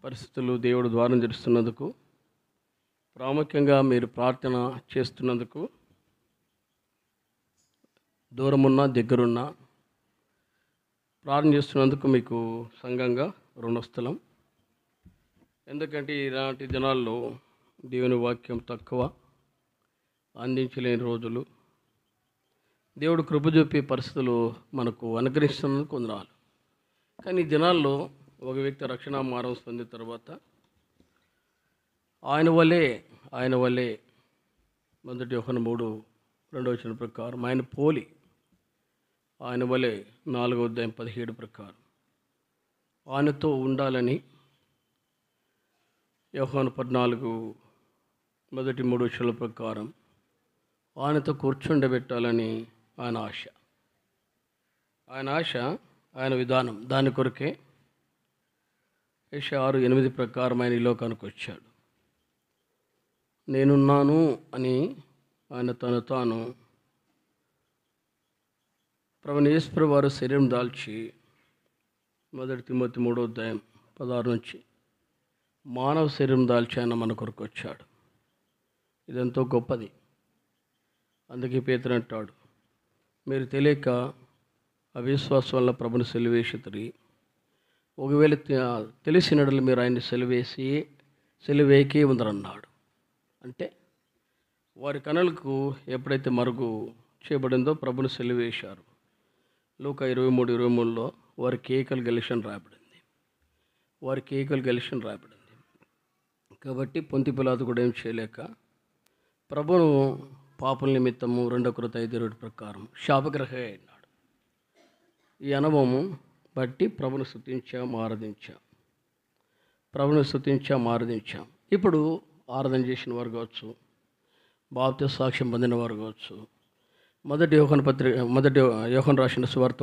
పరిస్థితులు దేవుడు ద్వారం తెరుస్తున్నందుకు, ప్రాముఖ్యంగా మీరు ప్రార్థన చేస్తున్నందుకు, దూరమున్నా దగ్గరున్నా ప్రార్థన చేస్తున్నందుకు మీకు సంఘంగా రుణస్థలం. ఎందుకంటే ఇలాంటి దినాల్లో దేవుని వాక్యం తక్కువ, అందించలేని రోజులు. దేవుడు కృప చూపే పరిస్థితులు మనకు అనుగ్రహిస్తున్నందుకు వందనాలు. కానీ ఈ దినాల్లో ఒక వ్యక్తి రక్షణ మారం పొందిన తర్వాత ఆయన వల్లే 1 యోహాను 3:2 ప్రకారం ఆయన పోలి, ఆయన వలె 4:17 ప్రకారం ఆయనతో ఉండాలని, యోహాను 14 మొదటి 3 ప్రకారం ఆయనతో కూర్చుండబెట్టాలని ఆయన ఆశ, ఆయన విధానం. దాని కొరకే యెషయా 6:8 ప్రకారం ఆయన ఈ లోకానికి వచ్చాడు. నేనున్నాను అని ఆయన తను తాను ప్రభువైన యేసు వారు శరీరం దాల్చి 1 తిమోతి 3:16 నుంచి మానవ శరీరం దాల్చి ఆయన మన కొరకు వచ్చాడు. ఇదెంతో గొప్పది. అందుకే పేతురు అంటాడు, మీరు తెలియక అవిశ్వాసం వల్ల ప్రభుని సెలివేసితిరి. ఒకవేళ తెలిసినట్లు మీరు ఆయన్ని సెలివేకి ఉందరన్నాడు. అంటే వారి కనులకు ఎప్పుడైతే మరుగు చేయబడిందో ప్రభుని సెలివేశారు. లూకా 23:23లో వారికి ఏకలు గెలిషన్ రాయబడింది. కాబట్టి పొంతి పిలాతు కూడా ఏం చేయలేక ప్రభును పాపల నిమిత్తము 2 కొరింథీ 5:20 ప్రకారం శాపగ్రహ అయినాడు. ఈ అనుభవం బట్టి ప్రభును స్తుతించాం, ఆరాధించాం. ఇప్పుడు ఆరాధన చేసిన వారు కావచ్చు, బాప్తిస్మ సాక్ష్యం పొందిన వారు కావచ్చు, 1 యోహాను రాసిన సువార్త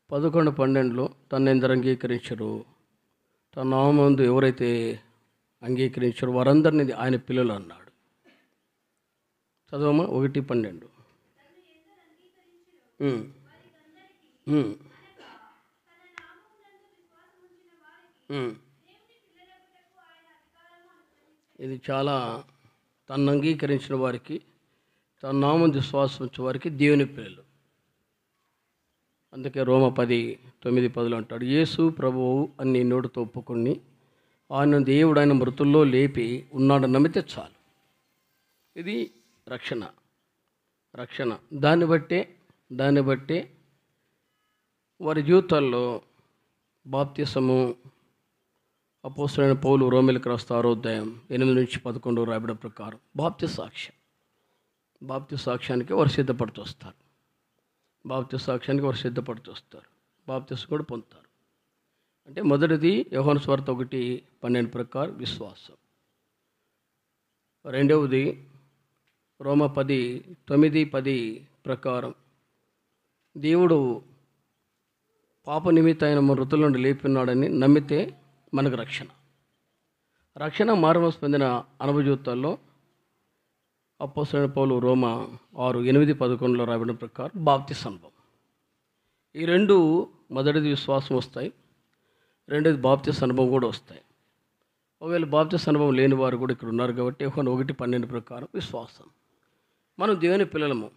1:11-12 తన ఎందరు అంగీకరించరు, తన నామమందు ఎవరైతే అంగీకరించారో వారందరినీ ఆయన పిల్లలు అన్నాడు. చదవమా 1:12. ఇది చాలా, తను అంగీకరించిన వారికి, తన నామం విశ్వాసం ఉంచే వారికి దేవుని పిల్లలు. అందుకే రోమా 10:9-10 అంటాడు, యేసు ప్రభువు అని నీ నోటితో ఒప్పుకొని ఆయన దేవుడు ఆయన మృతుల్లో లేపి ఉన్నాడు నమ్మితే చాలు. ఇది రక్షణ. దాన్ని బట్టే వారి జీవితాల్లో బాప్తిసము అపోస్తలుడైన పౌలు రోమీయులకు రాసిన 6:8-11 రాయబడిన ప్రకారం బాప్తిస్మ సాక్ష్యానికి వారు సిద్ధపడుతూ వస్తారు. బాప్తిస్మ కూడా పొందుతారు. అంటే మొదటిది యోహాను సువార్త 1:12 ప్రకారం విశ్వాసం. రెండవది రోమా 10:9-10 ప్రకారం దేవుడు పాప నిమిత్తం ఆయన మృతుల నుండి లేపినాడని నమ్మితే మనకు రక్షణ మారుమనసు పొందిన అనుభవ జీవితాల్లో అపోస్తలుడైన పౌలు రోమా 6:8-11 రాయబడిన ప్రకారం బాప్తిస్మ అనుభవం. ఈ రెండు, మొదటిది విశ్వాసం వస్తాయి, రెండోది బాప్తిస్మ అనుభవం కూడా వస్తాయి. ఒకవేళ బాప్తిస్మ అనుభవం లేని వారు కూడా ఇక్కడ ఉన్నారు కాబట్టి యోహాను 1:12 ప్రకారం విశ్వాసం. మనం దేవుని పిల్లలము.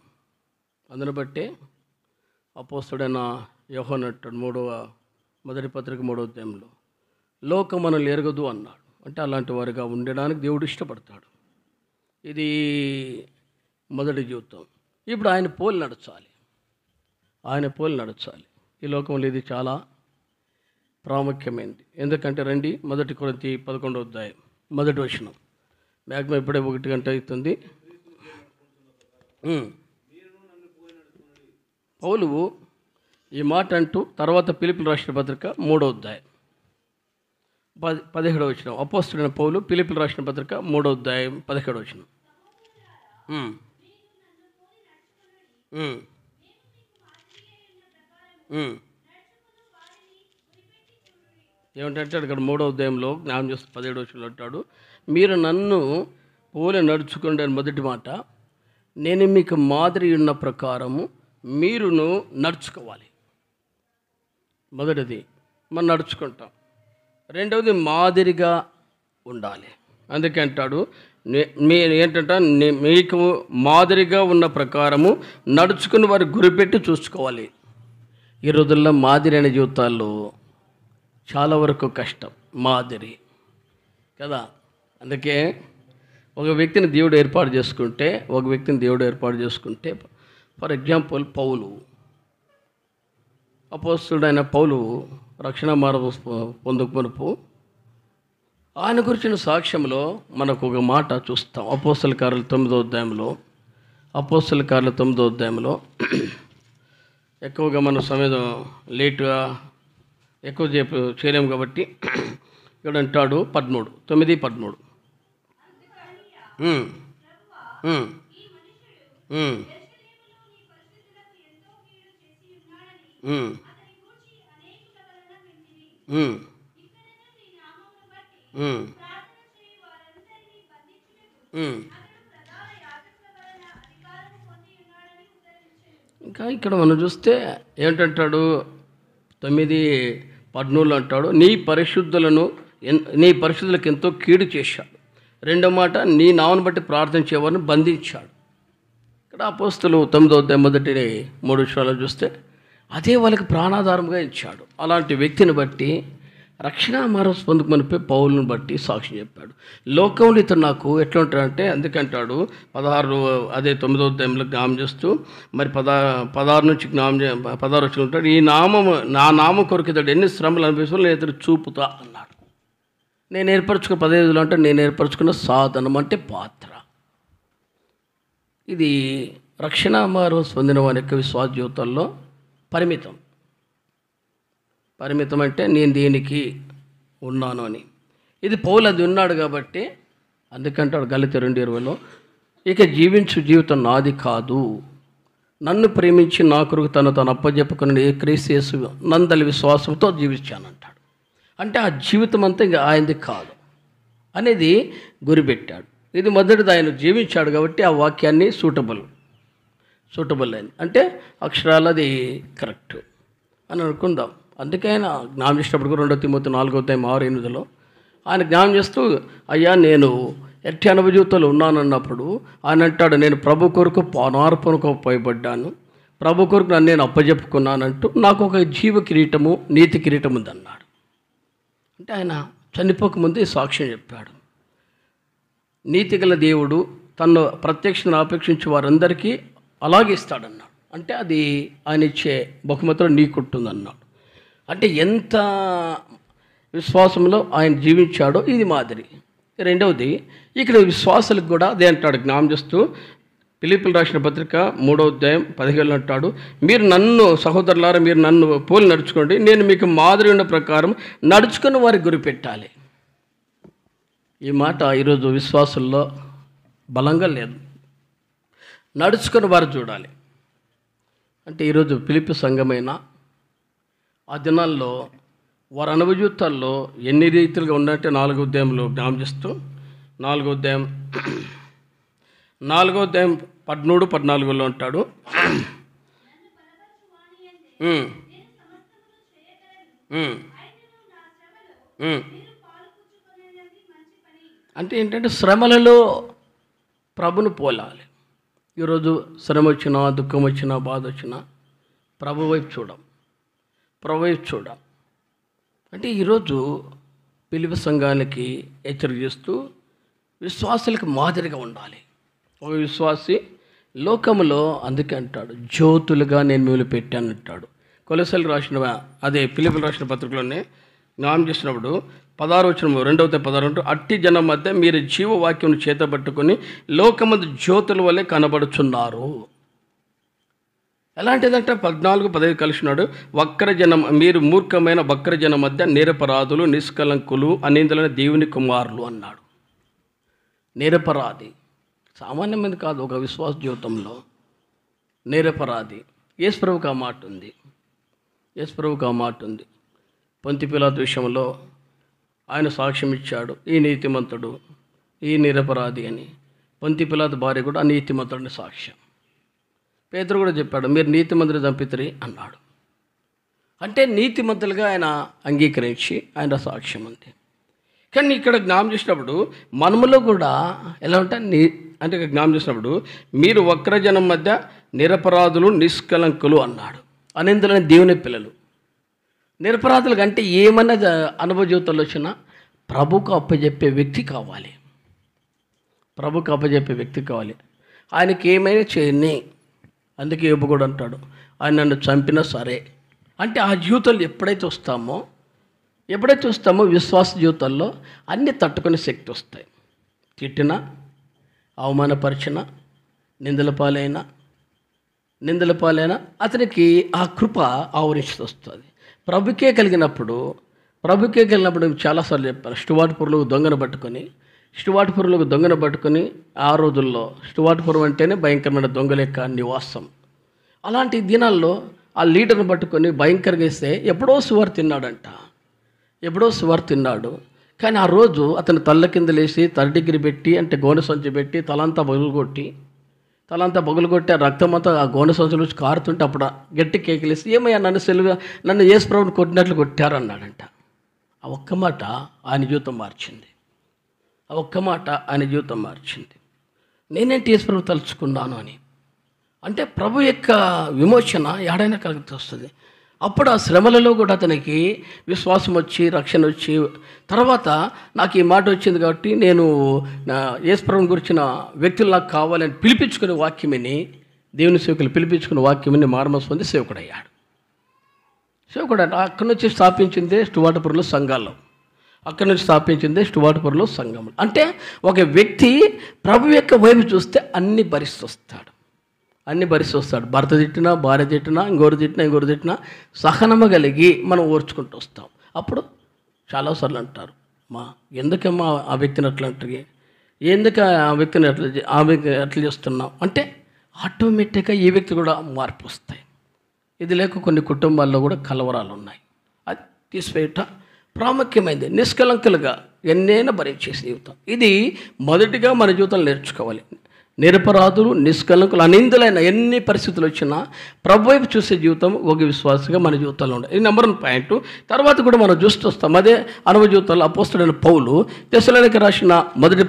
అందుని బట్టే అపోస్తలుడైన యోహాను అంటాడు మొదటి పత్రిక 3:3 లోకం మనల్ని ఎరగదు అన్నాడు. అంటే అలాంటి వారిగా ఉండడానికి దేవుడు ఇష్టపడతాడు. ఇది మొదటి జీవితం. ఇప్పుడు ఆయన పోలి నడచాలి. ఈ లోకంలో ఇది చాలా ప్రాముఖ్యమైనది. ఎందుకంటే రండి 1 కొరింథీ 11:1 మ్యాక్సిమం ఇప్పుడే 1 గంట అవుతుంది. పౌలు ఈ మాట అంటూ తర్వాత ఫిలిప్పీయులకు రాసిన పత్రిక 3:17 అపోస్తలుడైన పౌలు ఫిలిప్పీయులకు రాసిన పత్రిక 3:17 ఏమంటే ఇక్కడ 3:17 జ్ఞానం చేస్తూ 17 అంటాడు, మీరు నన్ను పోలి నడుచుకోండి అని మొదటి మాట. నేను మీకు మాదిరి ఉన్న ప్రకారము మీరును నడుచుకోవాలి. మొదటిది మనం నడుచుకుంటాం. రెండవది మాదిరిగా ఉండాలి. అందుకే అంటాడు మీ ఏంటంటే మీకు మాదిరిగా ఉన్న ప్రకారము నడుచుకుని వారు గురిపెట్టి చూసుకోవాలి. ఈ రోజుల్లో మాదిరి అనే జీవితాల్లో చాలా వరకు కష్టం, మాదిరి కదా. అందుకే ఒక వ్యక్తిని దేవుడు ఏర్పాటు చేసుకుంటే ఫర్ ఎగ్జాంపుల్ పౌలు, అపోస్తలుడైన పౌలు రక్షణ మార్గం పొందుకొనుపు ఆయన గురించిన సాక్ష్యంలో మనకు ఒక మాట చూస్తాం. అపోస్తల కార్యాల 9వ అధ్యాయంలో ఎక్కువగా మన సమయం లేటుగా ఎక్కువ చేయలేము కాబట్టి ఇక్కడ అంటాడు 9:13 ఇంకా ఇక్కడ మనం చూస్తే ఏమిటంటాడు 9:13 అంటాడు, నీ పరిశుద్ధులకు ఎంతో కీడు చేశాడు. రెండో మాట, నీ నామను బట్టి ప్రార్థించేవారిని బంధించాడు. ఇక్కడ అపోస్తలు 9వ అధ్యాయం మొదటి 3 విషయాలు చూస్తే అదే వాళ్ళకి ప్రాణాధారంగా ఇచ్చాడు. అలాంటి వ్యక్తిని బట్టి రక్షణ మార్గం పొందుకొని పౌలుని బట్టి సాక్ష్యం చెప్పాడు. లోకంలో ఇతను నాకు ఎట్లా ఉంటాడంటే, అందుకంటాడు 9వ అధ్యాయంలో జ్ఞాపం చేస్తూ మరి 16 నుంచి 16 ఉంటాడు, ఈ నా నామం కొరకు ఇతడు ఎన్ని శ్రమలు అనిపిస్తూ నేను ఇతడు చూపుతా అన్నాడు. నేను ఏర్పరచుకున్న 15 అంటే నేను ఏర్పరచుకున్న సాధనం అంటే పాత్ర. ఇది రక్షణ మార్గం పొందిన వారి యొక్క విశ్వాస జీవితాల్లో పరిమితం అంటే నేను దీనికి ఉన్నాను అని. ఇది పౌలు అది ఉన్నాడు కాబట్టి అందుకంటాడు గలతీ 2:20లో, ఇక జీవించు జీవితం నాది కాదు, నన్ను ప్రేమించి నా కొరకు తను అప్పజెప్పుకుని క్రీస్తు యేసు నందలి విశ్వాసంతో జీవించానంటాడు. అంటే ఆ జీవితం అంతా ఇంకా ఆయనది కాదు అనేది గురిపెట్టాడు. ఇది మొదటిది ఆయన జీవించాడు కాబట్టి ఆ వాక్యాన్ని సూటబుల్ అయింది, అంటే అక్షరాలు అది కరెక్ట్ అని అనుకుందాం. అందుకే ఆయన జ్ఞానం చేసినప్పుడు 2 తిమోతి 4వ అధ్యాయం 6-8లో ఆయన జ్ఞానం చేస్తూ, అయ్యా నేను ఎట్టి అనుభవ జీవితంలో ఉన్నానన్నప్పుడు ఆయన అంటాడు, నేను ప్రభు కొరకు పానార్పణకు పోయబడ్డాను, ప్రభు కొరకు నన్ను నేను అప్పజెప్పుకున్నానంటూ నాకు ఒక జీవ కిరీటము నీతి కిరీటం ఉందన్నాడు. అంటే ఆయన చనిపోకముందే సాక్ష్యం చెప్పాడు. నీతి గల దేవుడు తను ప్రత్యక్షను ఆపేక్షించి వారందరికీ అలాగే ఇస్తాడన్నాడు. అంటే అది ఆయన ఇచ్చే బహుమతిలో నీకుంటుందన్నాడు. అంటే ఎంత విశ్వాసంలో ఆయన జీవించాడో ఇది మాదిరి. రెండవది ఇక్కడ విశ్వాసాలకు కూడా అదే అంటాడు జ్ఞాపం చేస్తూ, ఫిలిప్పీయులకు రాసిన పత్రిక 3వ అధ్యాయం 15 అంటాడు, మీరు నన్ను సహోదరులారా మీరు నన్ను పోలి నడుచుకోండి, నేను మీకు మాదిరి ఉన్న ప్రకారం నడుచుకుని వారికి గురిపెట్టాలి. ఈ మాట ఈరోజు విశ్వాసుల్లో బలంగా లేదు. నడుచుకుని వారు చూడాలి. అంటే ఈరోజు ఫిలిప్పి సంఘమైన ఆ దినాల్లో వారి అనుభవ జీవితాల్లో ఎన్ని రీతిలుగా ఉన్నట్టే 4వ అధ్యాయంలో జ్ఞాపం చేస్తూ 4వ అధ్యాయం 13-14లో అంటాడు, అంటే ఏంటంటే శ్రమలలో ప్రభును పోలాలి. ఈరోజు శ్రమ వచ్చినా, దుఃఖం వచ్చినా, బాధ వచ్చినా ప్రభు వైపు చూడం. అంటే ఈరోజు పిలుపు సంఘానికి హెచ్చరిక చేస్తూ విశ్వాసులకు మాదిరిగా ఉండాలి. ఒక విశ్వాసి లోకములో అందుకే అంటాడు, జ్యోతులుగా నేను మిమ్మల్ని పెట్టాను అంటాడు. కొలొస్సీయులకు రాసిన ఫిలిప్పీయులకు రాసిన పత్రికలోనే జ్ఞాపం చేసినప్పుడు 16 అట్టి జనం మధ్య మీరు జీవవాక్యం చేతబట్టుకొని లోకమందు జ్యోతుల వల్లే కనబడుచున్నారు. ఎలాంటిదంటే 14-15 కలిసినాడు, మీరు మూర్ఖమైన వక్రజనం మధ్య నిరపరాధులు, నిష్కలంకులు, అనిందులైన దేవుని కుమారులు అన్నాడు. నిరపరాధి సామాన్యమైనది కాదు. ఒక విశ్వాస జీవితంలో నిరపరాధి. యేసుప్రభువుకు ఆ మాట ఉంది. పొంతి పిలాతు విషయంలో ఆయన సాక్ష్యం ఇచ్చాడు, ఈ నీతిమంతుడు, ఈ నిరపరాధి అని. పొంతి పిలాతు భార్య కూడా ఆ నీతిమంతుడిని సాక్ష్యం. పేతురు కూడా చెప్పాడు, మీరు నీతిమంతుని చంపితిరి అన్నాడు. అంటే నీతిమంతులుగా ఆయన అంగీకరించి ఆయన సాక్ష్యం ఉంది. కానీ ఇక్కడ జ్ఞాపం చేసినప్పుడు మనములో కూడా ఎలా ఉంటా అంటే ఇక్కడ జ్ఞాపం చేసినప్పుడు మీరు వక్రజనం మధ్య నిరపరాధులు నిష్కలంకులు అన్నాడు. అనిందులని దేవుని పిల్లలు నిరపరాధులు అంటే ఏమన్నా అనుభవ జీవితంలో వచ్చినా ప్రభుకు అప్పచెప్పే వ్యక్తి కావాలి. ప్రభుకు అప్పచెప్పే వ్యక్తి కావాలి. ఆయనకి ఏమైనా చేయని. అందుకే యోబు కూడా అంటాడు, ఆయన నన్ను చంపినా సరే. అంటే ఆ జీవితంలో ఎప్పుడైతే వస్తామో విశ్వాస జీవితంలో అన్నీ తట్టుకునే శక్తి వస్తాయి. తిట్టినా, అవమానపరిచిన, నిందల పాలైనా అతనికి ఆ కృప ఆవరించి వస్తుంది. ప్రభుకే కలిగినప్పుడు చాలాసార్లు చెప్పాను. స్టువార్ట్పురంలో దొంగను పట్టుకొని ఆ రోజుల్లో స్టువార్ట్పురం అంటేనే భయంకరమైన దొంగల యొక్క నివాసం. అలాంటి దినాల్లో ఆ లీడర్ని పట్టుకొని భయంకరంగా ఇస్తే ఎప్పుడో సువార్ తిన్నాడు. కానీ ఆ రోజు అతను తల్ల కింద లేచి తలడిగిరి పెట్టి అంటే గోనె సంచి పెట్టి తలంతా పగులుకొట్టి ఆ రక్తమంతా ఆ గోనె సంచుల నుంచి కారుతుంటే అప్పుడు గట్టి కేకలేసి ఏమయ్యా నన్ను యేసు ప్రభువుని కొట్టినట్లు కొట్టారు అన్నాడంట. ఆ ఒక్క మాట ఆయన జీవితం మార్చింది. నేనేంటి యేసు ప్రభు తలుచుకున్నాను అని. అంటే ప్రభు యొక్క విమోచన ఏడైనా కలుగుతూ వస్తుంది. అప్పుడు ఆ శ్రమలలో కూడా అతనికి విశ్వాసం వచ్చి రక్షణ వచ్చి తర్వాత నాకు ఈ మాట వచ్చింది కాబట్టి నేను యేసు ప్రభువుని గురించిన వ్యక్తులు నాకు కావాలని పిలిపించుకునే వాక్యమని దేవుని సేవకులు పిలిపించుకునే వాక్యమని మారుమనసు పొంది సేవకుడు అంటే అక్కడి నుంచి స్థాపించిందే స్టువార్ట్పురంలో సంఘంలో. అంటే ఒక వ్యక్తి ప్రభు యొక్క వైపు చూస్తే అన్ని భరిస్తొస్తాడు. భర్త తిట్టినా, భార్య తిట్టినా, ఇంకోరు తిట్టినా సహనము కలిగి మనం ఓర్చుకుంటూ వస్తాం. అప్పుడు చాలాసార్లు అంటారు, ఎందుకమ్మా ఆ వ్యక్తిని అట్లా అంటారు, ఎందుకు ఆ వ్యక్తిని అట్లా చేస్తున్నాం అంటే ఆటోమేటిక్గా ఈ వ్యక్తి కూడా మార్పు వస్తాయి. ఇది లేక కొన్ని కుటుంబాల్లో కూడా కలవరాలు ఉన్నాయి. అది తీసివేయట ప్రాముఖ్యమైనది. నిష్కలంకులుగా ఎన్నైనా భరించే జీవితం ఇది మొదటిగా మన జీవితంలో నేర్చుకోవాలి. నిరపరాధులు, నిష్కలంకులు, అనిందులైన ఎన్ని పరిస్థితులు వచ్చినా ప్రభు వైపు చూసే జీవితం ఒక విశ్వాసగా మన జీవితంలో ఉండాలి. ఇది నెంబర్ 1 పాయింట్. తర్వాత కూడా మనం చూస్తూ వస్తాం. అదే అనుభవ జీవితంలో అపోస్తలుడైన పౌలు తెస్సలోనికీయులకు రాసిన మొదటి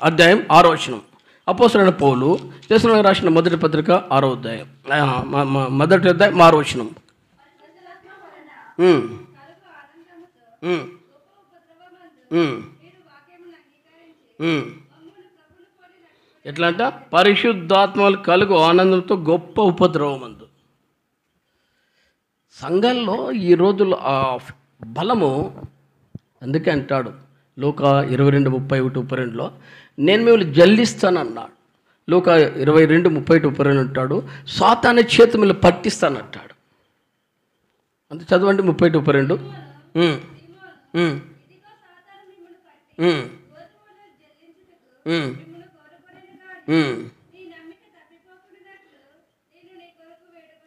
అధ్యాయం 6వ వచనం. అపోస్తలుడైన పౌలు తెస్సలోనికీయులకు రాసిన మొదటి పత్రిక 6వ అధ్యాయం 6వ వచనం. ఎట్లా అంట? పరిశుద్ధాత్మలు కలుగు ఆనందంతో గొప్ప ఉపద్రవమందు. సంఘంలో ఈ రోజుల్లో ఆ బలము అందుకే అంటాడు లూకా 22:31-32లో నేను మిమ్మల్ని జల్లిస్తానన్నాడు. లూకా 22:30-32 అంటాడు సాతాను చేతి మిమ్మల్ని పట్టిస్తానంటాడు. అంత చదవండి 30-32.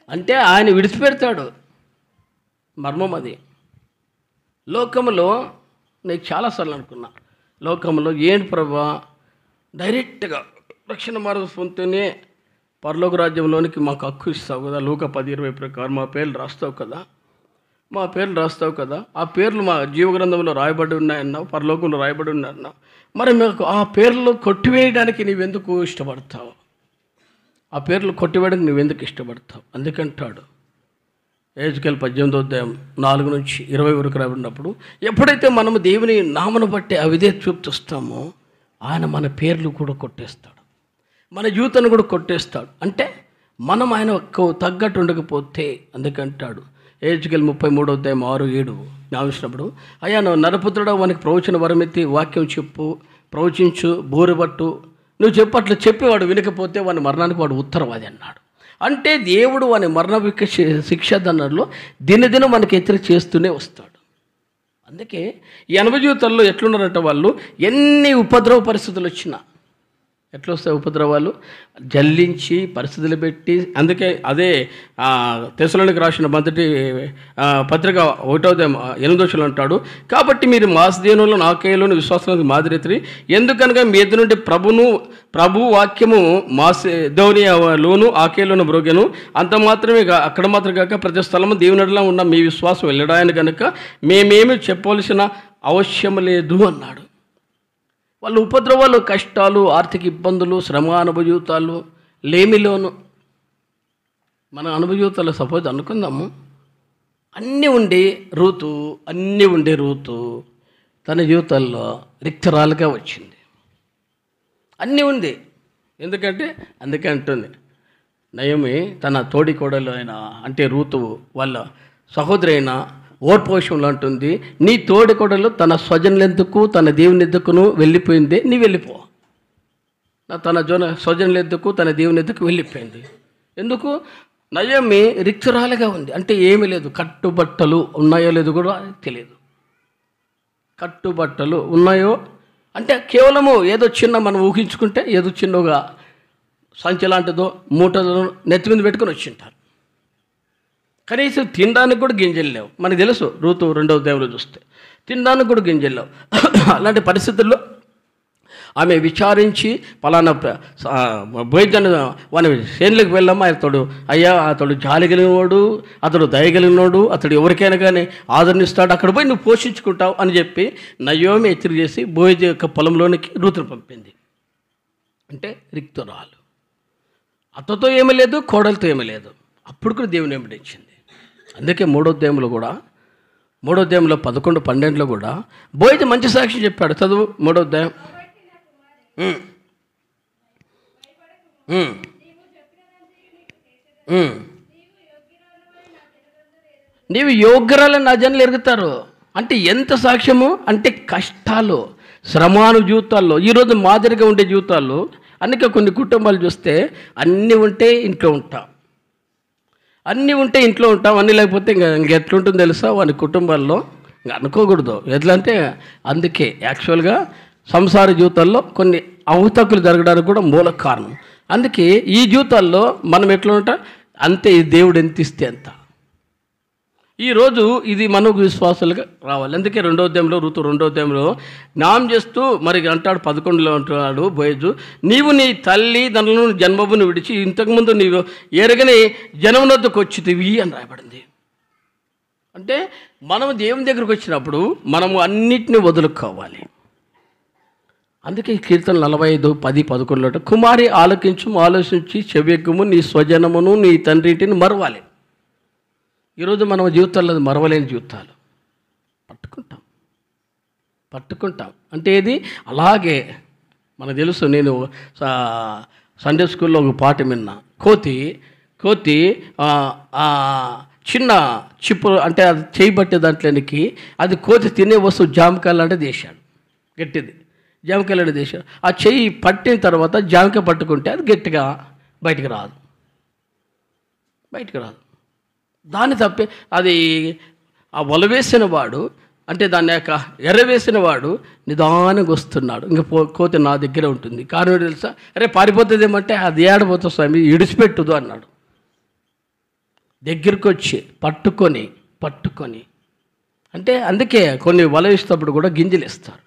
అంటే ఆయన విడిచిపెడతాడు. మర్మం అది. లోకములో నేను చాలాసార్లు అనుకున్నా, లోకంలో ఏంటి ప్రభా డైరెక్ట్గా రక్షణ మార్గం పొందుతూనే పరలోక రాజ్యంలోనికి మాకు హక్కు ఇస్తావు కదా, లూకా 10:20 ప్రకారం మా పేర్లు రాస్తావు కదా, ఆ పేర్లు మా జీవగ్రంథంలో రాయబడి ఉన్నాయన్నావు, పరలోకంలో రాయబడి ఉన్నాయన్నావు. మరి మాకు ఆ పేర్లు కొట్టివేయడానికి నువ్వెందుకు ఇష్టపడతావు? అందుకంటాడు ఎహెజ్కేలు 18వ అధ్యాయం 4-20 వరకు రాబడినప్పుడు ఎప్పుడైతే మనము దేవుని నామను బట్టి అవిధేయత చూపుతామో ఆయన మన పేర్లు కూడా కొట్టేస్తాడు, మన జీవితాన్ని కూడా కొట్టేస్తాడు. అంటే మనం ఆయన తగ్గట్టు ఉండకపోతే అందుకంటాడు ఎహెజ్కేలు 33వ అధ్యాయం 6-7 జ్ఞాపించినప్పుడు అయ్యా నువ్వు నరపుత్రుడా వానికి ప్రవచన వరమెత్తి వాక్యం చెప్పు, ప్రవచించు, బోరుబట్టు, నువ్వు చెప్పట్లు చెప్పేవాడు వినకపోతే వాని మరణానికి వాడు ఉత్తరవాది అన్నాడు. అంటే దేవుడు వాని మరణ శిక్ష దండంలో దినదినం మనకి హెచ్చరిక చేస్తూనే వస్తాడు. అందుకే ఈ అనుభవ జీవితాల్లో ఎట్లున్నారంటే వాళ్ళు ఎన్ని ఉపద్రవ పరిస్థితులు వచ్చినా, ఎట్లా వస్తాయి ఉపద్రవాలు? జల్లించి పరిస్థితులు పెట్టి. అందుకే అదే తెస్సలోనికి రాసిన మొదటి పత్రిక 1:8 అంటాడు, కాబట్టి మీరు మాసిదోనియలోను ఆకయలోను విశ్వాసానికి మాదిరితిరి, ఎందుకనగా మీ ఎదురు నుండి ప్రభు వాక్యము మాసిదోనియలోను ఆకయలోను మ్రోగెను, అంత మాత్రమే అక్కడ మాత్రం కాక ప్రతి స్థలము దేవునిలో ఉన్న మీ విశ్వాసం వెళ్ళడాయని కనుక మేమేమి చెప్పవలసిన అవశ్యం లేదు అన్నాడు. వాళ్ళు ఉపద్రవాలు, కష్టాలు, ఆర్థిక ఇబ్బందులు, శ్రమ అనుభూతాలు, లేమిలోను మన అనుభూతాలు సపోజ్ అనుకుందాము, అన్నీ ఉండే రూతు తన జీవితాల్లో రిక్తరాలుగా వచ్చింది. అన్నీ ఉంది. అందుకే అంటుంది నయోమి తన తోడి కోడలు అయిన అంటే రూతు వాళ్ళ సహోదరి అయిన ఓర్పోషంలో అంటుంది, నీ తోడి కోడలు తన స్వజనులెందుకు తన దేవుని ఎద్దుకును వెళ్ళిపోయింది, నీ వెళ్ళిపో. తన స్వజనుల ఎద్దుకు తన దేవుని ఎద్దుకు వెళ్ళిపోయింది. ఎందుకు? నయోమి రిక్తురాలుగా ఉంది. అంటే ఏమీ లేదు, కట్టుబట్టలు ఉన్నాయో లేదో కూడా తెలియదు. కట్టుబట్టలు ఉన్నాయో అంటే కేవలము ఏదో చిన్న మనం ఊహించుకుంటే ఏదో చిన్నగా సంచి లాంటిదో మూటలో నెత్తి మీద పెట్టుకుని వచ్చింటారు. కనీసం తినడానికి కూడా గింజలు లేవు. మనకు తెలుసు రూతు 2వ అధ్యాయంలో చూస్తే తినడానికి కూడా గింజలు లేవు. అలాంటి పరిస్థితుల్లో ఆమె విచారించి పలానా బోయిజన్ వాని శ్రేణులకు వెళ్ళామా, అతడు జాలి కలిగినవాడు, అతడు దయగలిగినవాడు, అతడు ఎవరికైనా కానీ ఆదరణిస్తాడు, అక్కడ పోయి నువ్వు పోషించుకుంటావు అని చెప్పి నయోమి హెచ్చరిక చేసి బోయజు యొక్క పొలంలోనికి రూతును పంపింది. అంటే రిక్తురాలు, అత్తతో ఏమీ లేదు, కోడలతో ఏమీ లేదు. అప్పుడు కూడా దేవుని వెంబడించింది. అందుకే 3వ అధ్యాయంలో 11-12 కూడా బోయజు మంచి సాక్షి చెప్పాడు. చదువు 3వ అధ్యాయం. నీవు యోగ్యురాలని నా జనులు ఎరుగుతారు. అంటే ఎంత సాక్ష్యము అంటే కష్టాలు, శ్రమాను జీవితాల్లో, ఈరోజు మాదిరిగా ఉండే జీవితాల్లో అందుకే కొన్ని కుటుంబాలు చూస్తే అన్నీ ఉంటే ఇంట్లో ఉంటాం, అన్నీ లేకపోతే ఇంకెట్లుంటుందో తెలుసా వాని కుటుంబాల్లో అనుకోకూడదు. ఎట్లా అంటే అందుకే యాక్చువల్గా సంసార జీవితాల్లో కొన్ని అవతకులు జరగడానికి కూడా మూల కారణం. అందుకే ఈ జీవితాల్లో మనం ఎట్లా ఉంటాం అంతే, ఈ దేవుడు ఎంత ఇస్తే అంత. ఈరోజు ఇది మనకు విశ్వాసాలుగా రావాలి. అందుకే 2వ అధ్యాయంలో రూతు 2వ అధ్యాయంలో జ్ఞానం చేస్తూ మరి అంటాడు 11లో అంటున్నాడు బోయజు, నీవు నీ తల్లి దండ్రులను జన్మభూమిని విడిచి ఇంతకుముందు నీవు ఎరగని జనమునొద్దకు వచ్చితివి అని రాయబడింది. అంటే మనము దేవుని దగ్గరకు వచ్చినప్పుడు మనము అన్నిటిని వదులుకోవాలి. అందుకే కీర్తన 45:10-11 కుమారి ఆలోచించి చెవియెక్కుము, నీ స్వజనమును నీ తండ్రింటిని మరవాలి. ఈరోజు మన జీవితాల్లో మరవలేని జీవితాలు పట్టుకుంటాం అంటే ఏది అలాగే మనకు తెలుసు. నేను సండే స్కూల్లో ఒక పాట విన్నా, కోతి చిన్న చిప్పు అంటే అది చేయబట్టే దాంట్లోనికి అది కోతి తినే వస్తువు జామకాయలు అంటే తీశాడు, గట్టిది జామకాయలు అంటే తీశాడు. ఆ చెయ్యి పట్టిన తర్వాత జామకాయ పట్టుకుంటే అది గట్టిగా బయటికి రాదు. దాన్ని తప్పే అది ఆ వల వేసిన వాడు అంటే దాన్ని యొక్క ఎర్రవేసిన వాడు నిదానంగా వస్తున్నాడు. ఇంకా కోతి నా దగ్గర ఉంటుంది. కారణం తెలుసా? అరే పారిపోతుంది ఏమంటే అది ఏడపోతుంది స్వామి, ఇడిచిపెట్టుదు అన్నాడు. దగ్గరికి వచ్చి పట్టుకొని అంటే అందుకే కొన్ని వల వేసేటప్పుడు కూడా గింజలు ఇస్తారు.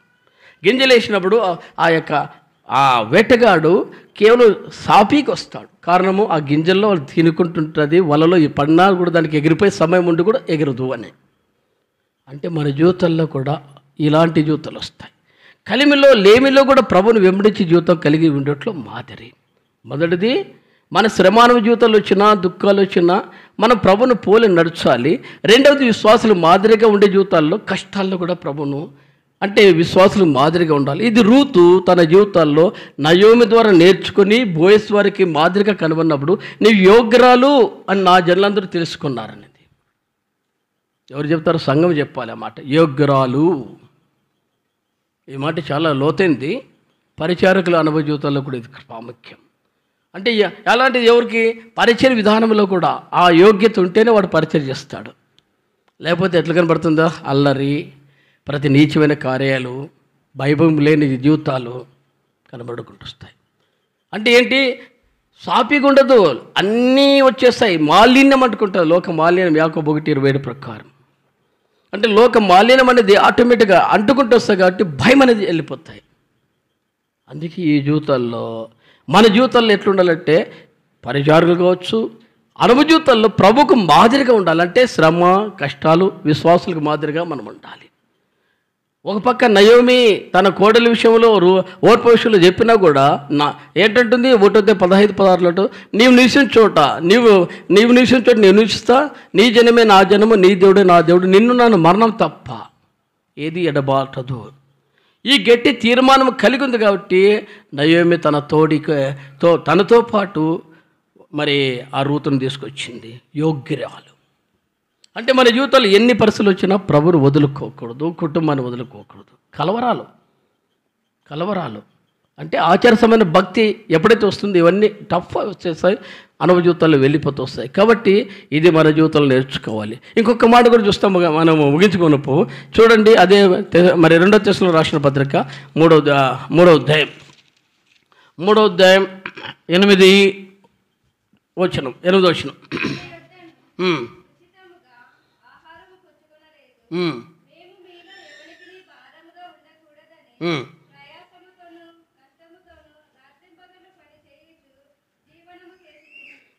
గింజలు వేసినప్పుడు ఆ వేటగాడు కేవలం సాపీకి వస్తాడు. కారణము ఆ గింజల్లో తినుకుంటుంటుంది, వలలో పడినా కూడా దానికి ఎగిరిపోయే సమయం ఉండి కూడా ఎగరదు అని. అంటే మన జీవితాల్లో కూడా ఇలాంటి జీవితాలు వస్తాయి. కలిమిలో లేమిలో కూడా ప్రభుని వెంబడించి జీవితం కలిగి ఉండేట్లో మాదిరి. మొదటిది మన శ్రమానుభవ జీవితాలు వచ్చినా దుఃఖాలు వచ్చినా మనం ప్రభును పోలి నడచాలి. రెండవది విశ్వాసులు మాదిరిగా ఉండే జీవితాల్లో కష్టాల్లో కూడా ప్రభును అంటే విశ్వాసులు మాదిరిగా ఉండాలి. ఇది రూతు తన జీవితాల్లో నయోమి ద్వారా నేర్చుకుని బోయస్ వారికి మాదిరిగా కనుగొన్నప్పుడు నీవు యోగ్యురాలు అని నా జనులందరూ తెలుసుకున్నారనేది. ఎవరు చెప్తారు? సంఘం చెప్పాలి ఆ మాట, యోగ్యురాలు. ఈ మాట చాలా లోతైంది. పరిచారకుల అనుభవ జీవితాల్లో కూడా ఇది ప్రాముఖ్యం. అంటే ఎలాంటిది? ఎవరికి? పరిచయ విధానంలో కూడా ఆ యోగ్యత ఉంటేనే వాడు పరిచయం చేస్తాడు. లేకపోతే ఎట్లా కనబడుతుందో అల్లరి, ప్రతి నీచమైన కార్యాలు, వైభవం లేని జీవితాలు కనబడుకుంటూ వస్తాయి. అంటే ఏంటి? సాఫీగా ఉండదు, అన్నీ వచ్చేస్తాయి. మాలిన్యం అంటుకుంటుంది. లోక మాలిన్యం యాకోబు 1:27 ప్రకారం. అంటే లోక మాలిన్యం అనేది ఆటోమేటిక్గా అంటుకుంటూ వస్తాయి కాబట్టి భయం అనేది వెళ్ళిపోతాయి. అందుకే ఈ జీవితాల్లో మన జీవితాల్లో ఎట్లుండాలంటే పరిచారులు కావచ్చు, అనుభవ జీవితాల్లో ప్రభుకు మాదిరిగా ఉండాలంటే శ్రమ కష్టాలు విశ్వాసులకు మాదిరిగా మనం ఉండాలి. ఒక పక్క నయోమి తన కోడల విషయంలో ఓర్పు విషయంలో చెప్పినా కూడా ఏంటంటుంది 1:15-16 నీవు నివసించే చోట నీవు నివసించే చోట నేను నివసిస్తా, నీ జనమే నా జనము, నీ దేవుడే నా దేవుడు, నిన్ను నన్ను మరణం తప్ప ఏది ఎడబాటదు. ఈ గట్టి తీర్మానం కలిగి ఉంది కాబట్టి నయోమి తనతో పాటు మరి ఆ రూతును తీసుకొచ్చింది, యోగ్యురాలు. అంటే మన జీవితంలో ఎన్ని పరిస్థితులు వచ్చినా ప్రభువును వదులుకోకూడదు, కుటుంబాన్ని వదులుకోకూడదు. కలవరాలు అంటే ఆచారసమైన భక్తి ఎప్పుడైతే వస్తుందో ఇవన్నీ టఫ్ వచ్చేస్తాయి, అనుభవ జీవితాల్లో వెళ్ళిపోతూ వస్తాయి. కాబట్టి ఇది మన జీవితంలో నేర్చుకోవాలి. ఇంకొక మాట కూడా చూస్తాం మనము ముగించుకున్నప్పు చూడండి. అదే మరి 2 తెస్సలోనికీయులకు రాసిన పత్రిక 3వ అధ్యాయం 8వ వచనం.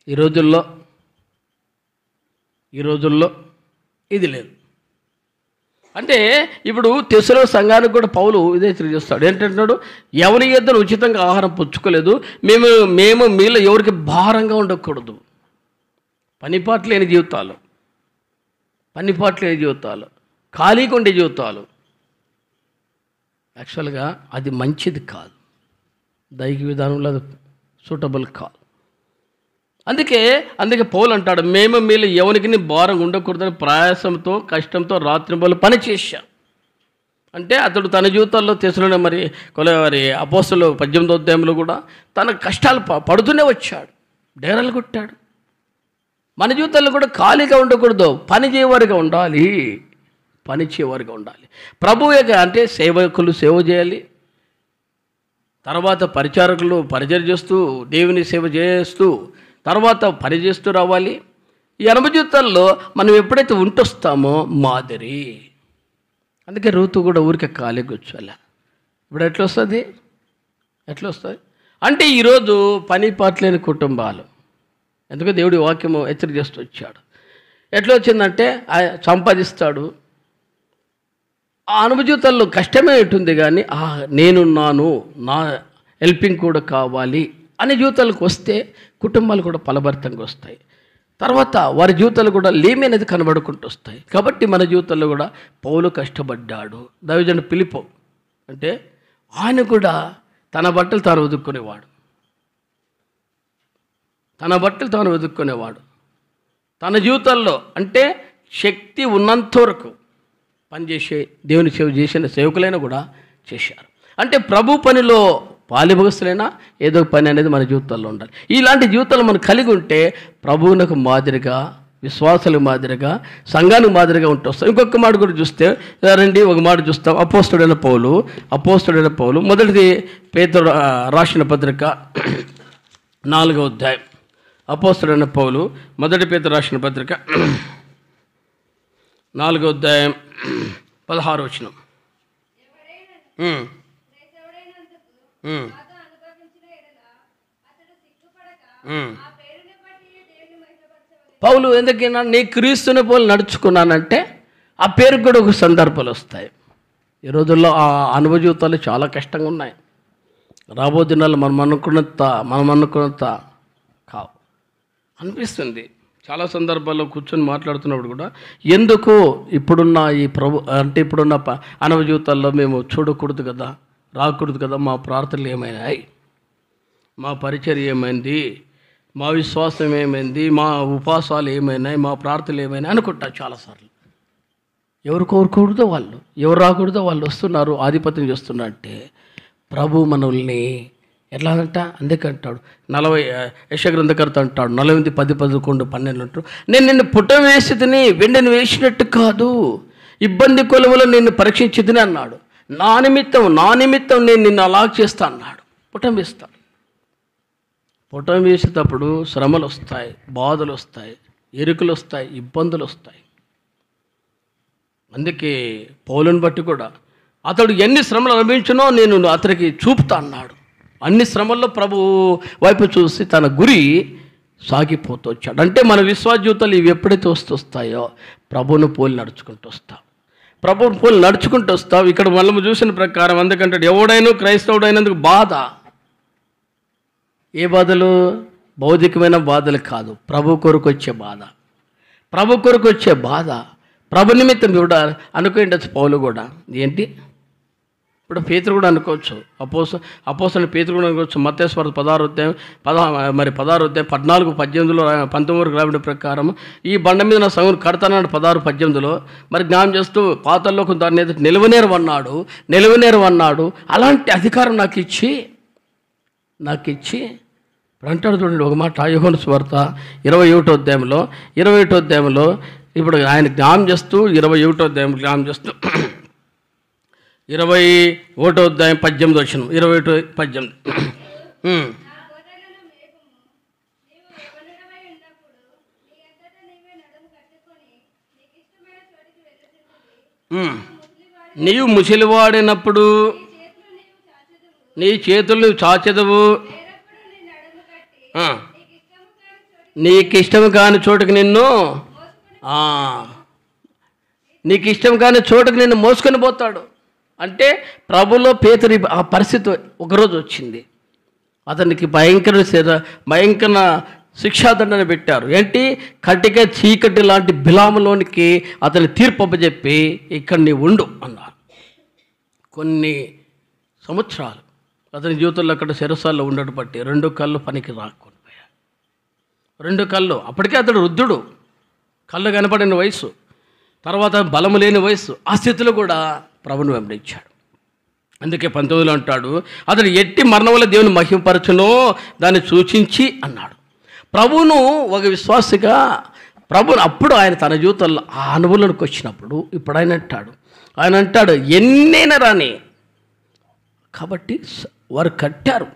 ఈ రోజుల్లో ఇది లేదు. అంటే ఇప్పుడు తెస్సలోనిక సంఘానికి కూడా పౌలు ఇదే తెలియజేస్తాడు. ఏంటంటున్నాడు? ఎవరి యొద్ద ఉచితంగా ఆహారం పుచ్చుకోలేదు, మేము మీలో ఎవరికి భారంగా ఉండకూడదు. పనిపాటు లేని జీవితాలు, ఖాళీగా ఉండే జీవితాలు యాక్చువల్గా అది మంచిది కాదు, దైహిక విధానంలో అది సూటబుల్ కాదు. అందుకే పౌలు అంటాడు, మేము మీలో ఎవరికి భారంగా ఉండకూడదని ప్రయాసంతో కష్టంతో రాత్రింబలు పని చేశాం. అంటే అతడు తన జీవితాల్లో తెస్సలోనిక మరి అపోస్తలుల 18వ అధ్యాయంలో కూడా తన కష్టాలు పడుతూనే వచ్చాడు, డేరాలు కొట్టాడు. మన జీవితాల్లో కూడా ఖాళీగా ఉండకూడదు, పని చేయవారిగా ఉండాలి. ప్రభువు అంటే సేవకులు సేవ చేయాలి, తర్వాత పరిచారకులు పరిచయం చేస్తూ దేవుని సేవ చేస్తూ తర్వాత పని చేస్తూ రావాలి. ఈ అనుభవ జీవితాల్లో మనం ఎప్పుడైతే ఉంటొస్తామో మాదిరి. అందుకే రూతు కూడా ఊరికే ఖాళీ కూర్చోలే. ఇప్పుడు ఎట్లా వస్తుంది? అంటే ఈరోజు పని పాటలేని కుటుంబాలు, ఎందుకంటే దేవుడి వాక్యము హెచ్చరిక చేస్తూ వచ్చాడు. ఎట్లా వచ్చిందంటే సంపాదిస్తాడు, ఆ అనుభవ జీవితాల్లో కష్టమే ఉంటుంది కానీ నేనున్నాను, నా హెల్పింగ్ కూడా కావాలి అనే జీవితాలకు వస్తే కుటుంబాలు కూడా ఫలభరితంగా వస్తాయి. తర్వాత వారి జీవితాలు కూడా లేమి అనేది కనబడుకుంటూ వస్తాయి. కాబట్టి మన జీవితాల్లో కూడా పౌలు కష్టపడ్డాడు. దైవజనుడు ఫిలిప్పు అంటే ఆయన కూడా తన బట్టలు తాను వెతుక్కునేవాడు. తన జీవితాల్లో అంటే శక్తి ఉన్నంత వరకు పనిచేసే దేవుని సేవ చేసిన సేవకులైనా కూడా చేశారు. అంటే ప్రభు పనిలో పాలిభగస్తులైనా ఏదో పని అనేది మన జీవితాల్లో ఉండాలి. ఇలాంటి జీవితాలు మనం కలిగి ఉంటే ప్రభువునకు మాదిరిగా, విశ్వాసాలకు మాదిరిగా, సంఘానికి మాదిరిగా ఉంటొస్తాం. ఇంకొక మాట కూడా చూస్తే రండి, ఒక మాట చూస్తాం. అపోస్తలుడైన పౌలు మొదటిది పేతురు రాసిన పత్రిక 4వ అధ్యాయం. అపోస్తలుడైన పౌలు మొదటి పేతురు రాసిన పత్రిక 4వ అధ్యాయం 16వ వచనం. పౌలు ఎందుకైనా నీ క్రీస్తుని పోలు నడుచుకున్నానంటే ఆ పేరుకు కూడా ఒక సందర్భాలు వస్తాయి. ఈ రోజుల్లో ఆ అనుభవ జీవితాలు చాలా కష్టంగా ఉన్నాయి. రాబో దినాలు మనం అనుకున్నంత కావు అనిపిస్తుంది. చాలా సందర్భాల్లో కూర్చొని మాట్లాడుతున్నప్పుడు కూడా ఎందుకు ఇప్పుడున్న అనుభవ జీవితాల్లో మేము చూడకూడదు కదా, రాకూడదు కదా, మా ప్రార్థనలు ఏమైనాయి, మా పరిచర్య ఏమైంది, మా విశ్వాసం ఏమైంది, మా ఉపవాసాలు ఏమైనాయి, మా ప్రార్థనలు ఏమైనాయి అనుకుంటా చాలాసార్లు. ఎవరు కోరుకూడదో వాళ్ళు, ఎవరు రాకూడదో వాళ్ళు వస్తున్నారు, ఆధిపత్యం చేస్తున్నారు. అంటే ప్రభు మనల్ని ఎట్లా అందుకంటాడు 40 యెషయా గ్రంథకర్త అంటాడు 48, 10, 11, 12 అంటాడు, నేను నిన్ను పుటం వేసి తిని వెండిని వేసినట్టు కాదు, ఇబ్బంది కొలువులో నిన్ను పరీక్షించి తిని అన్నాడు. నా నిమిత్తం నేను నిన్ను అలా చేస్తా అన్నాడు. పుటం వేస్తాడు. పుటం వేసేటప్పుడు శ్రమలు వస్తాయి, బాధలు వస్తాయి, ఎరుకలు వస్తాయి, ఇబ్బందులు వస్తాయి. అందుకే పౌలుని బట్టి కూడా అతడు ఎన్ని శ్రమలు అనుభవించినో నేను అతనికి చూపుతా అన్నాడు. అన్ని శ్రమల్లో ప్రభు వైపు చూసి తన గురి సాగిపోతూ వచ్చాడు. అంటే మన విశ్వాస జీవితాలు ఇవి ఎప్పుడైతే వస్తాయో ప్రభువును పోలి నడుచుకుంటూ వస్తాం. ప్రభువును పోలి నడుచుకుంటూ వస్తాం. ఇక్కడ మనం చూసిన ప్రకారం అందుకంటే ఎవడైనా క్రైస్తవుడైనందుకు బాధ. ఏ బాధలు? భౌతికమైన బాధలు కాదు, ప్రభు కొరకు వచ్చే బాధ. ప్రభు కొరకు వచ్చే బాధ, ప్రభు నిమిత్తం కూడా అనుకుంటే పౌలు కూడా ఏంటి, ఇప్పుడు పేతురు కూడా అనుకోవచ్చు, అపోస్తలుడైన పేతురు కూడా అనుకోవచ్చు. మత్తయి సువార్త 16వ అధ్యాయం 14, 18, 19 వరకు రాబడిన ప్రకారం ఈ బండ మీద నా సంఘం కడతానన్నాడు 16, 18లో. మరి జ్ఞానం చేస్తూ పాతాళలోకం దాన్ని నిలవనేరవన్నాడు. అలాంటి అధికారం నాకు ఇచ్చి ఇప్పుడు అంటాడు చూడండి ఒక మాట, యోహాను సువార్త 21వ అధ్యాయంలో ఇప్పుడు ఆయన జ్ఞానం చేస్తూ 21వ అధ్యాయం జ్ఞానం చేస్తూ 21వ అధ్యాయం 18 వచ్చిన 21:18 నీవు ముసలివాడినప్పుడు నీ చేతులు నువ్వు చాచెదవు, నీకు ఇష్టం కాని చోటుకి నిన్ను మోసుకొని పోతాడు. అంటే ప్రభులో పేతురు ఆ పరిస్థితి ఒకరోజు వచ్చింది. అతనికి భయంకర శిక్షాదండన పెట్టారు. ఏంటి, కటిక చీకటి లాంటి బిలాములోనికి అతని తీర్పప్పజెప్పి ఇక్కడ నీ ఉండు అన్నారు. కొన్ని సంవత్సరాలు అతని జీవితంలో అక్కడ శిరసాల్లో ఉండడం బట్టి 2 కళ్ళు పనికి రాకుండా పోయాయి. 2 కళ్ళు, అప్పటికే అతడు వృద్ధుడు, కళ్ళు కనపడిన వయసు, తర్వాత బలము లేని వయసు. ఆ స్థితిలో కూడా ప్రభును వెంబడించాడు. అందుకే 19లో అంటాడు, అతడు ఎట్టి మరణం వల్ల దేవుని మహిమపరచునో దాన్ని సూచించి అన్నాడు. ప్రభువును ఒక విశ్వాసిగా ప్రభువును అప్పుడు ఆయన తన జీవితంలో ఆ అనుభవంలోకి వచ్చినప్పుడు ఇప్పుడు ఆయన అంటాడు ఎన్నైనా రాని. కాబట్టి వారు కట్టారు.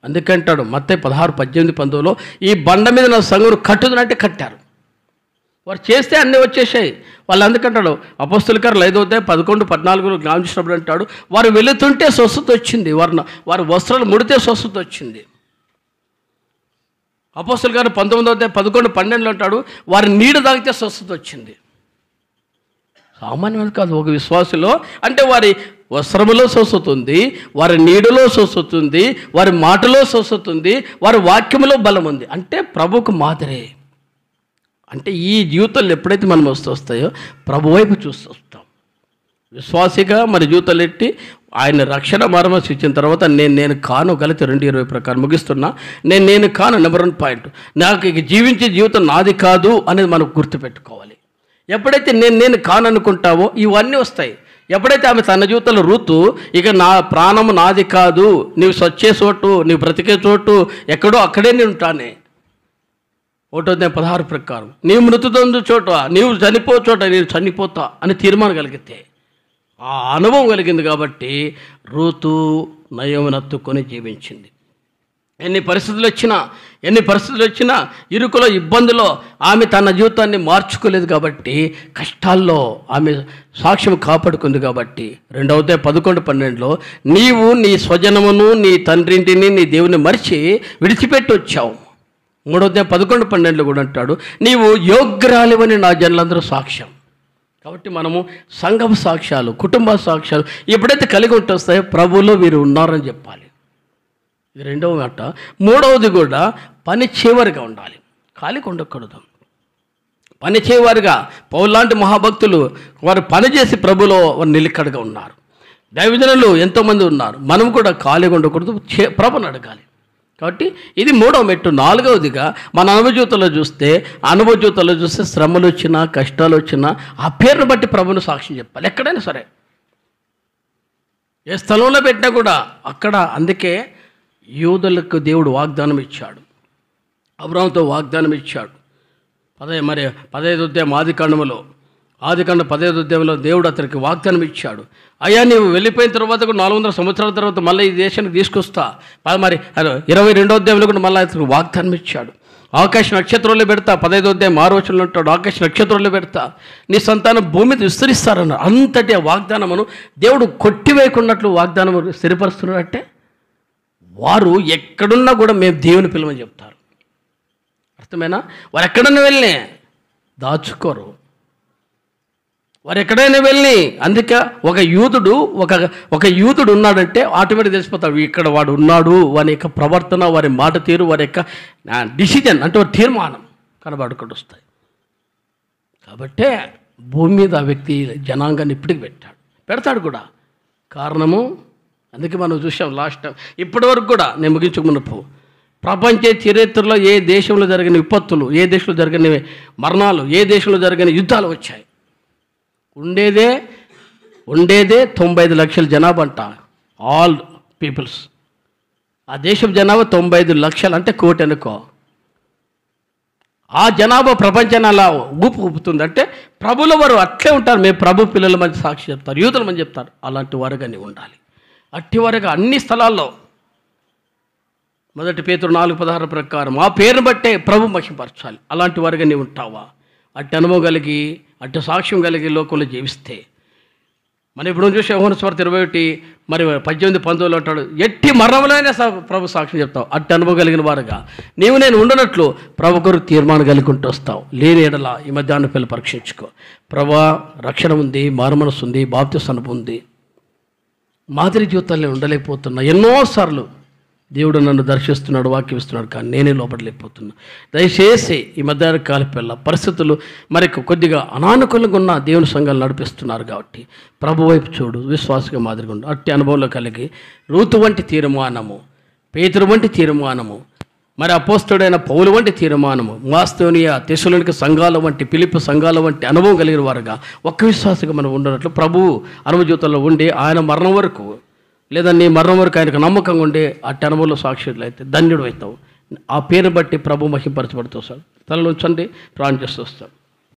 అందుకంటాడు మత్తయి 16, 18, 19లో ఈ బండ మీద నా సంఘం కట్టుదనంటే కట్టారు. వారు చేస్తే అన్నీ వచ్చేసాయి. వాళ్ళు అందుకంటాడు అపోస్తలుల కార్యాలు 5వ అధ్యాయం 11, 14 జ్ఞానం చేసినప్పుడు అంటాడు వారు వెళుతుంటే స్వస్థత వచ్చింది, వారి వస్త్రాలు ముడితే స్వస్థత వచ్చింది. అపోస్తలుల కార్యాలు 19వ అధ్యాయం 11, 12లో అంటాడు వారి నీడ తాగితే స్వస్థత వచ్చింది. సామాన్యమైన కాదు ఒక విశ్వాసులో. అంటే వారి వస్త్రములో స్వస్థత ఉంది, వారి నీడలో స్వస్థత ఉంది, వారి మాటలో స్వస్థత ఉంది, వారి వాక్యములో బలం ఉంది. అంటే ప్రభువుకు మాదిరే. అంటే ఈ జీవితాలు ఎప్పుడైతే మనం వస్తాయో ప్రభు వైపు చూస్తూ వస్తాం. విశ్వాసిగా మన జీవితాలు ఎట్టి ఆయన రక్షణ మరమసి ఇచ్చిన తర్వాత నేను కాను గలతీ 2:20 ప్రకారం ముగిస్తున్నా. నేను కాను నెంబర్ 1 పాయింట్. నాకు ఇక జీవించే జీవితం నాది కాదు అనేది మనకు గుర్తుపెట్టుకోవాలి. ఎప్పుడైతే నేను కాను అనుకుంటావో ఇవన్నీ వస్తాయి. ఎప్పుడైతే ఆమె తన జీవితంలో రూతు ఇక నా ప్రాణము నాది కాదు, నీవు సచ్చే చోటు, నీవు బ్రతికే చోటు ఎక్కడో అక్కడే నేను ఉంటానే, 1వ అధ్యాయం 16 ప్రకారం నీవు మృతుదందు చోట, నీవు చనిపో చోట నేను చనిపోతా అని తీర్మానం కలిగితే ఆ అనుభవం కలిగింది. కాబట్టి రూతు నయోమినత్తుకొని జీవించింది. ఎన్ని పరిస్థితులు వచ్చినా ఇరుకులో ఇబ్బందులో ఆమె తన జీవితాన్ని మార్చుకోలేదు. కాబట్టి కష్టాల్లో ఆమె సాక్ష్యం కాపాడుకుంది. కాబట్టి 2వ అధ్యాయం 11, 12లో నీవు నీ స్వజనమును నీ తండ్రింటిని నీ దేవుని మరిచి విడిచిపెట్టి వచ్చావు. 3వ అధ్యాయం 11, 12లో కూడా అంటాడు నీవు యోగ్యురాలివని నా జనులందరూ సాక్ష్యం. కాబట్టి మనము సంఘం సాక్ష్యాలు, కుటుంబ సాక్ష్యాలు ఎప్పుడైతే కలిగి ఉంటొస్తాయో ప్రభువులో వీరు ఉన్నారని చెప్పాలి. ఇది 2వ మాట. 3వది కూడా పని చేయవారిగా ఉండాలి, ఖాళీగా ఉండకూడదు. పని చేయవారిగా పౌలు లాంటి మహాభక్తులు వారు పనిచేసి ప్రభులో వారు నిలకడగా ఉన్నారు. దైవజనులు ఎంతోమంది ఉన్నారు. మనం కూడా ఖాళీగా ఉండకూడదు, ప్రభుని అడగాలి. కాబట్టి ఇది 3వ మెట్టు. 4వదిగా మన అనుభవ జీవితంలో చూస్తే శ్రమలు వచ్చినా కష్టాలు వచ్చినా ఆ పేరును బట్టి ప్రభుని సాక్ష్యం చెప్పాలి. ఎక్కడైనా సరే ఏ స్థలంలో పెట్టినా కూడా అక్కడ. అందుకే యూదులకు దేవుడు వాగ్దానం ఇచ్చాడు, అబ్రాహాముతో వాగ్దానం ఇచ్చాడు. 15వ అధ్యాయం ఆదికాండములో ఆదికాండ 15వ అధ్యాయంలో దేవుడు అతనికి వాగ్దానం ఇచ్చాడు. అయ్యా నీవు వెళ్ళిపోయిన తర్వాత కూడా 400 సంవత్సరాల తర్వాత మళ్ళీ ఈ దేశానికి తీసుకొస్తా. మరి 22వ అధ్యాయంలో కూడా మళ్ళీ అతనికి వాగ్దానం ఇచ్చాడు. ఆకాశ నక్షత్రంలో పెడతా, 15వ అధ్యాయం 6వ వచనంలో ఉంటాడు, ఆకాశ నక్షత్రంలో పెడతా, నీ సంతానం భూమి మీద విస్తరిస్తారన్నారు. అంతటి ఆ వాగ్దానమును దేవుడు కొట్టివేయకున్నట్లు వాగ్దానం స్థిరపరుస్తున్నాడంటే వారు ఎక్కడున్నా కూడా మేము దేవుని పిలవని చెప్తారు. అర్థమేనా? వారు ఎక్కడన్నా వెళ్ళి దాచుకోరు. వారు ఎక్కడైనా వెళ్ళి, అందుకే ఒక యూదుడు ఉన్నాడంటే ఆటోమేటిక్ తెలిసిపోతాడు ఇక్కడ వాడు ఉన్నాడు. వారి యొక్క ప్రవర్తన, వారి మాట తీరు, వారి యొక్క డిసిజన్ అంటే వారి తీర్మానం కనబడుకుంటూ వస్తాయి. కాబట్టే భూమి మీద ఆ వ్యక్తి జనాంగాన్ని ఇప్పటికి పెడతాడు కూడా. కారణము అందుకే మనం చూసాం లాస్ట్ టైం. ఇప్పటి వరకు కూడా నేను ముగించుకున్నప్పుడు ప్రపంచ చరిత్రలో ఏ దేశంలో జరిగిన విపత్తులు, ఏ దేశంలో జరిగిన మరణాలు, ఏ దేశంలో జరిగిన యుద్ధాలు వచ్చాయి. ఉండేదే 95 లక్షల జనాభా అంట, ఆల్ పీపుల్స్. ఆ దేశం జనాభా 95 లక్షలు అంటే కోటి అనుకో. ఆ జనాభా ప్రపంచాన్ని అలా ఊపుతుంది. అంటే ప్రభుల వారు అట్లే ఉంటారు. మేము ప్రభు పిల్లల మంచి సాక్షి చెప్తారు, యూతుల మంది చెప్తారు. అలాంటి వారుగా నీవు ఉండాలి. అట్టి వారుగా అన్ని స్థలాల్లో 1 పేతురు 4:16 ప్రకారం ఆ పేరును బట్టే ప్రభు మహిమపరచాలి. అలాంటి వారుగా నీవు ఉంటావా? అట్టి అనుభవం కలిగి, అట్టి సాక్ష్యం కలిగి లోకంలో జీవిస్తే మనం ఇప్పుడు చూసే యోహాను సువార్త 21 మరి 18-19 అంటాడు, ఎట్టి మరణంలోనే ప్రభు సాక్ష్యం చెప్తావు. అట్టి అనుభవం కలిగిన వారుగా నేను ఉండనట్లు ప్రభు కొరకు తీర్మానం కలిగి వస్తావు. లేని ఎడల ఈ మధ్యాహ్నం పిల్లలు పరీక్షించుకో. ప్రభా రక్షణ ఉంది, మారుమనస్సు ఉంది, బాప్తిస్మ అనుభవం ఉంది, మాదిరి జీవితాన్ని ఉండలేకపోతున్నా. ఎన్నోసార్లు దేవుడు నన్ను దర్శిస్తున్నాడు, వాక్యం ఇస్తున్నాడు, కానీ నేనే లోపడలేకపోతున్నా. దయచేసి ఈ మధ్యాహ్న కాలపిల్ల పరిస్థితులు మరి కొద్దిగా అనానుకూలంగా ఉన్న దేవుని సంఘాలు నడిపిస్తున్నారు కాబట్టి ప్రభు వైపు చూడు, విశ్వాసగా మాదిరిగా ఉండు. అట్టి అనుభవంలో కలిగి రూతు వంటి తీర్మానము, పేతురు వంటి తీర్మానము, మరి అపోస్తలుడైన పౌలు వంటి తీర్మానము, మాస్తోనియా, తెస్సలోనిక సంఘాల వంటి, ఫిలిప్పి సంఘాల వంటి అనుభవం కలిగిన వారుగా ఒక్క విశ్వాసంగా మనం ఉండనట్లు ప్రభువు అనుభవ జీవితంలో ఉండి ఆయన మరణం వరకు లేదా నీ మరణం వరకు ఆయనకు నమ్మకంగా ఉండే అట్టి అనుభవంలో సాక్షులు అయితే ధన్యుడు అవుతావు. ఆ పేరు బట్టి ప్రభు మహిమపరచబడుతూ వస్తాడు. తలలో ఉంచండి, ప్రాణం చేస్తూ వస్తాడు.